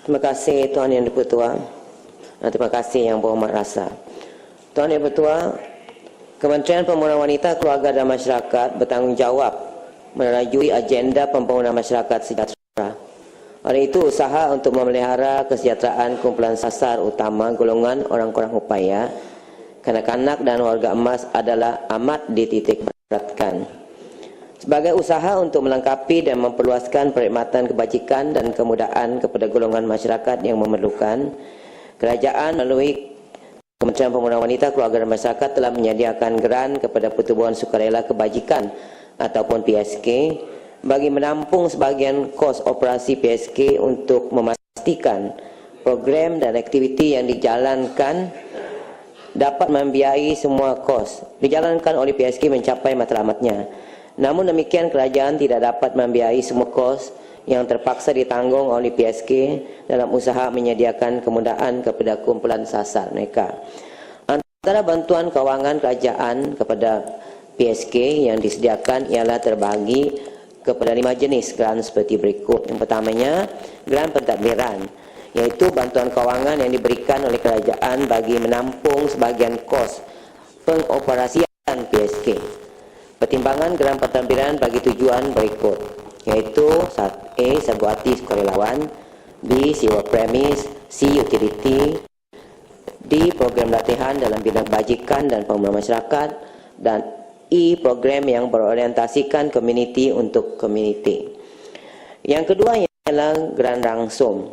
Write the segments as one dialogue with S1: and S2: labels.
S1: Terima kasih Tuan Yang Dipertua. Terima kasih Yang Berhormat Rasa. Tuan Yang Dipertua, Kementerian Pembangunan Wanita, Keluarga dan Masyarakat bertanggungjawab menerajui agenda pembangunan masyarakat sejahtera. Oleh itu, usaha untuk memelihara kesejahteraan kumpulan sasar utama golongan orang kurang upaya, kanak-kanak dan warga emas adalah amat dititik beratkan. Sebagai usaha untuk melengkapi dan memperluaskan perkhidmatan kebajikan dan kemudahan kepada golongan masyarakat yang memerlukan, kerajaan melalui Kementerian Pembangunan Wanita, Keluarga dan Masyarakat telah menyediakan geran kepada Pertubuhan Sukarela Kebajikan ataupun PSK bagi menampung sebahagian kos operasi PSK untuk memastikan program dan aktiviti yang dijalankan dapat membiayai semua kos dijalankan oleh PSK mencapai matlamatnya. Namun demikian, kerajaan tidak dapat membiayai semua kos yang terpaksa ditanggung oleh PSK dalam usaha menyediakan kemudahan kepada kumpulan sasar mereka. Antara bantuan kewangan kerajaan kepada PSK yang disediakan ialah terbahagi kepada 5 jenis geran seperti berikut. Yang pertamanya, geran pentadbiran, iaitu bantuan kewangan yang diberikan oleh kerajaan bagi menampung sebahagian kos pengoperasian PSK. Pertimbangan geran pentadbiran bagi tujuan berikut, iaitu A. Sagu hati sukarelawan, B. Sewa premis, C. Utility, D. Program latihan dalam bidang kebajikan dan pembangunan masyarakat, dan E. Program yang berorientasikan komuniti untuk komuniti. Yang kedua ialah geran rangsum.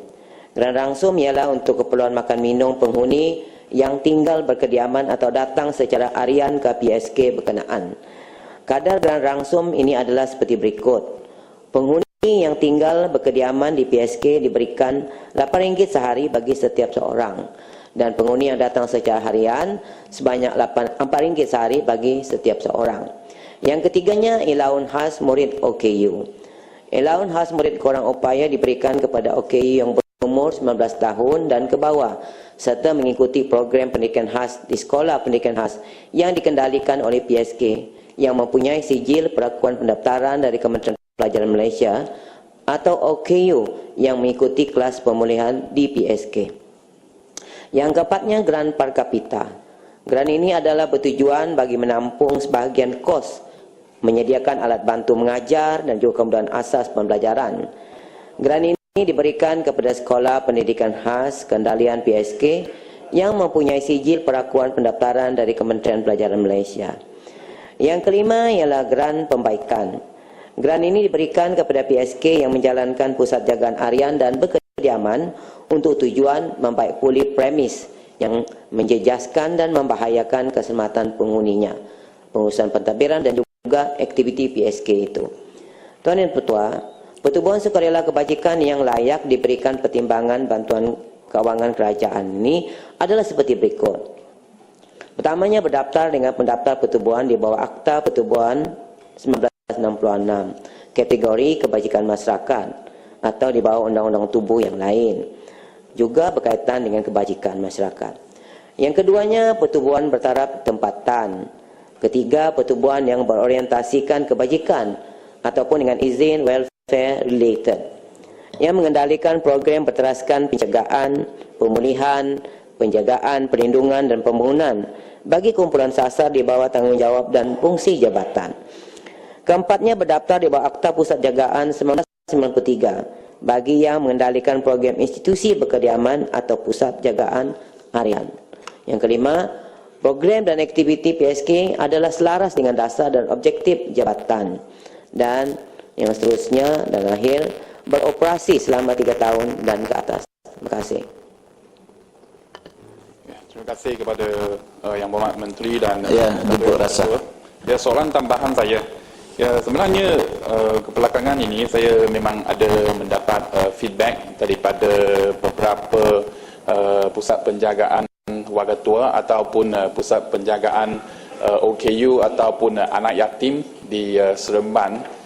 S1: Geran rangsum ialah untuk keperluan makan minum penghuni yang tinggal berkediaman atau datang secara harian ke PSK berkenaan. Kadar geran rangsum ini adalah seperti berikut. Penghuni yang tinggal berkediaman di PSK diberikan RM8 sehari bagi setiap seorang. Dan penghuni yang datang secara harian sebanyak RM4 sehari bagi setiap seorang. Yang ketiganya, allowance khas murid OKU. Allowance khas murid kurang upaya diberikan kepada OKU yang berumur 19 tahun dan ke bawah, serta mengikuti program pendidikan khas di sekolah pendidikan khas yang dikendalikan oleh PSK yang mempunyai sijil perakuan pendaftaran dari Kementerian Pelajaran Malaysia atau OKU yang mengikuti kelas pemulihan di PSK. Yang keempatnya, geran per kapita. Geran ini adalah bertujuan bagi menampung sebahagian kos menyediakan alat bantu mengajar dan juga kemudahan asas pembelajaran. Geran ini diberikan kepada sekolah pendidikan khas kendalian PSK yang mempunyai sijil perakuan pendaftaran dari Kementerian Pelajaran Malaysia. Yang kelima ialah geran pembaikan. Geran ini diberikan kepada PSK yang menjalankan pusat jagaan harian dan berkediaman untuk tujuan membaik pulih premis yang menjejaskan dan membahayakan keselamatan penghuninya, pengurusan pentadbiran dan juga aktiviti PSK itu. Tuan Yang Dipertua, Pertubuhan Sukarela Kebajikan yang layak diberikan pertimbangan bantuan kewangan kerajaan ini adalah seperti berikut. Pertamanya, berdaftar dengan pendaftar pertubuhan di bawah Akta Pertubuhan 1966, kategori kebajikan masyarakat atau di bawah undang-undang tubuh yang lain, juga berkaitan dengan kebajikan masyarakat. Yang keduanya, pertubuhan bertaraf tempatan. Ketiga, pertubuhan yang berorientasikan kebajikan ataupun dengan izin welfare related, yang mengendalikan program berteraskan pencegahan, pemulihan, penjagaan, perlindungan dan pembangunan bagi kumpulan sasar di bawah tanggungjawab dan fungsi jabatan. Keempatnya, berdaftar di bawah Akta Pusat Jagaan 1993 bagi yang mengendalikan program institusi berkediaman atau pusat jagaan harian. Yang kelima, program dan aktiviti PSK adalah selaras dengan dasar dan objektif jabatan. Dan yang seterusnya dan akhir, beroperasi selama 3 tahun dan ke atas. Terima kasih.
S2: Terima kasih kepada Yang Berhormat Menteri dan
S3: Dr. Rasa.
S2: Ya, soalan tambahan saya. Ya, sebenarnya kebelakangan ini saya memang ada mendapat feedback daripada beberapa pusat penjagaan warga tua ataupun pusat penjagaan OKU ataupun anak yatim di Seremban.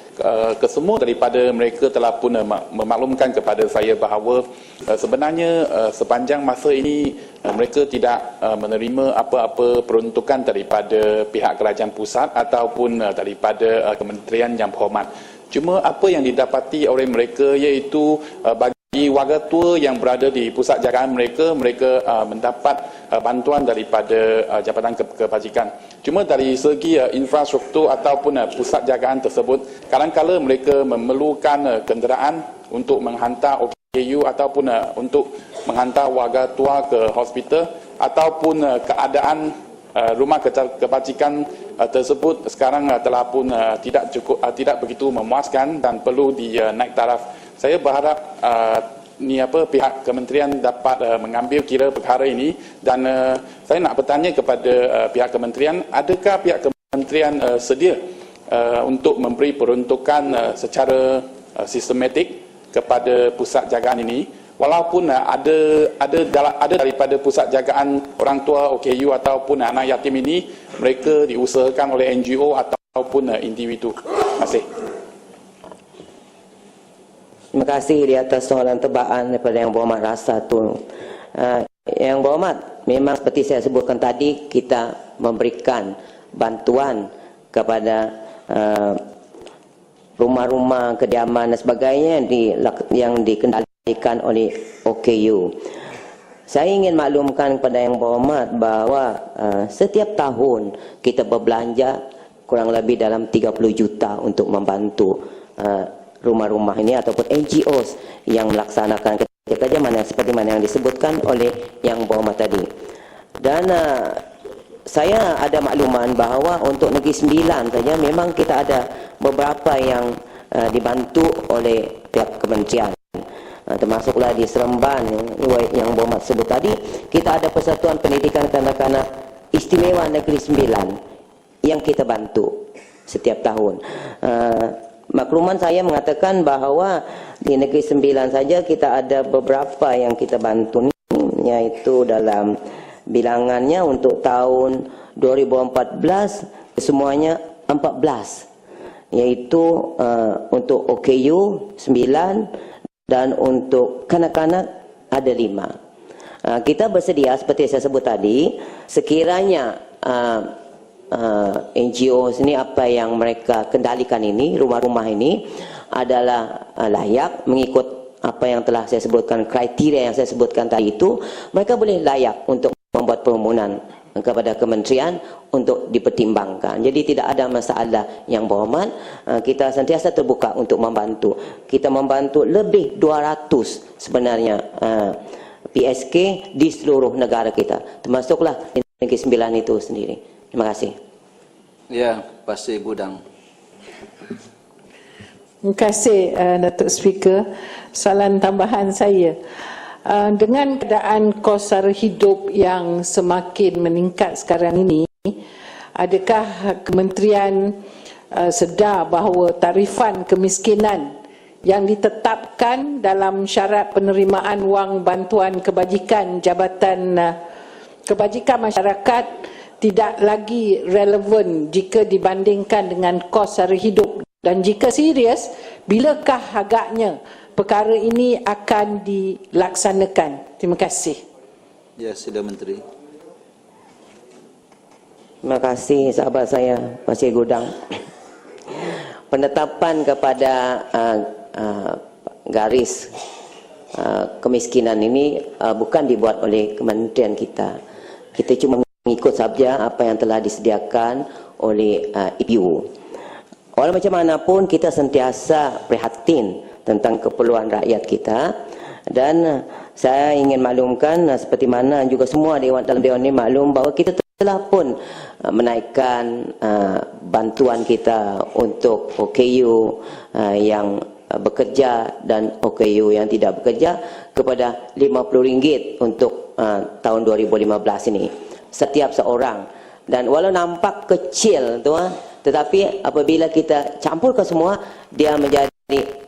S2: Kesemua daripada mereka telah pun memaklumkan kepada saya bahawa sebenarnya sepanjang masa ini mereka tidak menerima apa-apa peruntukan daripada pihak kerajaan pusat ataupun daripada kementerian yang berhormat. Cuma apa yang didapati oleh mereka iaitu bagi warga tua yang berada di pusat jagaan mereka mendapat bantuan daripada Jabatan Kebajikan. Cuma dari segi infrastruktur ataupun pusat jagaan tersebut, kadang-kala mereka memerlukan kenderaan untuk menghantar OKU ataupun untuk menghantar warga tua ke hospital, ataupun keadaan rumah kebajikan tersebut sekarang telah pun tidak begitu memuaskan dan perlu dinaik taraf. Saya berharap pihak kementerian dapat mengambil kira perkara ini, dan saya nak bertanya kepada pihak kementerian, adakah pihak kementerian sedia untuk memberi peruntukan secara sistematik kepada pusat jagaan ini, walaupun ada daripada pusat jagaan orang tua OKU ataupun anak yatim ini mereka diusahakan oleh NGO ataupun individu. Terima kasih.
S1: Terima kasih di atas soalan tebaan daripada Yang Berhormat Rasa tu. Yang Berhormat, memang seperti saya sebutkan tadi, kita memberikan bantuan kepada rumah-rumah kediaman dan sebagainya yang dikendalikan oleh OKU. Saya ingin maklumkan kepada Yang Berhormat bahawa setiap tahun kita berbelanja kurang lebih dalam 30 juta untuk membantu rumah-rumah ini ataupun NGOs yang melaksanakan kerja mana seperti mana yang disebutkan oleh Yang Berhormat tadi. Dan saya ada makluman bahawa untuk Negeri Sembilan saja memang kita ada beberapa yang dibantu oleh pihak kementerian. Termasuklah di Seremban yang Berhormat sebut tadi, kita ada Persatuan Pendidikan Kanak-kanak Istimewa Negeri Sembilan yang kita bantu setiap tahun. Makluman saya mengatakan bahawa di Negeri Sembilan saja kita ada beberapa yang kita bantu, yaitu dalam bilangannya untuk tahun 2014 semuanya 14, yaitu untuk OKU 9 dan untuk kanak-kanak ada 5. Kita bersedia seperti saya sebut tadi, sekiranya NGO ini apa yang mereka kendalikan ini, rumah-rumah ini adalah layak mengikut apa yang telah saya sebutkan, kriteria yang saya sebutkan tadi itu, mereka boleh layak untuk membuat permohonan kepada kementerian untuk dipertimbangkan. Jadi tidak ada masalah. Yang Berhormat, kita sentiasa terbuka untuk membantu. Kita membantu lebih 200 sebenarnya PSK di seluruh negara kita, termasuklah di Negeri Sembilan itu sendiri. Terima kasih.
S3: Ya, Pasir Gudang.
S4: Terima kasih Datuk Speaker. Soalan tambahan saya, dengan keadaan kos sara hidup yang semakin meningkat sekarang ini, adakah kementerian sedar bahawa tarifan kemiskinan yang ditetapkan dalam syarat penerimaan wang bantuan kebajikan Jabatan Kebajikan Masyarakat tidak lagi relevan jika dibandingkan dengan kos sara hidup, dan jika serius, bilakah agaknya perkara ini akan dilaksanakan? Terima kasih.
S3: Ya, sila Menteri.
S1: Terima kasih sahabat saya Pasir Gudang. Penetapan kepada garis kemiskinan ini bukan dibuat oleh kementerian kita. Kita cuma mengikut sahaja apa yang telah disediakan oleh IPU. Walau macam mana pun kita sentiasa prihatin tentang keperluan rakyat kita, dan saya ingin maklumkan seperti mana juga semua dalam dewan ini maklum bahawa kita telah pun menaikkan bantuan kita untuk OKU yang bekerja dan OKU yang tidak bekerja kepada RM50 untuk tahun 2015 ini setiap seorang. Dan walau nampak kecil tu, tetapi apabila kita campurkan semua, dia menjadi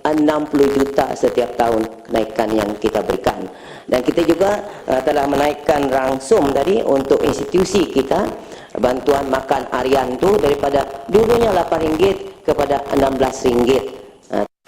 S1: 60 juta setiap tahun kenaikan yang kita berikan. Dan kita juga telah menaikkan rangsum tadi untuk institusi kita, bantuan makan harian tu daripada dulunya RM8 kepada RM16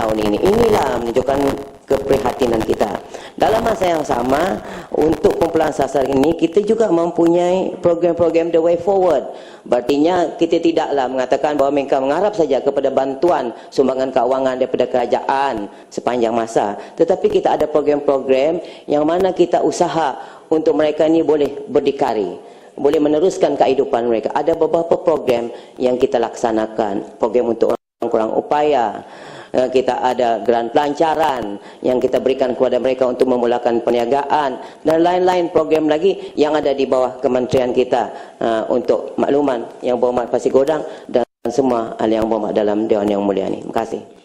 S1: tahun ini. Inilah menunjukkan keprihatinan kita. Dalam masa yang sama, untuk kumpulan sasaran ini, kita juga mempunyai program-program the way forward. Berartinya, kita tidaklah mengatakan bahawa mereka mengharap saja kepada bantuan sumbangan keuangan daripada kerajaan sepanjang masa. Tetapi kita ada program-program yang mana kita usaha untuk mereka ini boleh berdikari, boleh meneruskan kehidupan mereka. Ada beberapa program yang kita laksanakan, program untuk orang kurang upaya. Kita ada grant pelancaran yang kita berikan kepada mereka untuk memulakan perniagaan dan lain-lain program lagi yang ada di bawah kementerian kita untuk makluman Yang Berhormat Pasir Godang dan semua ahli yang berhormat dalam Dewan Yang Mulia ini. Terima kasih.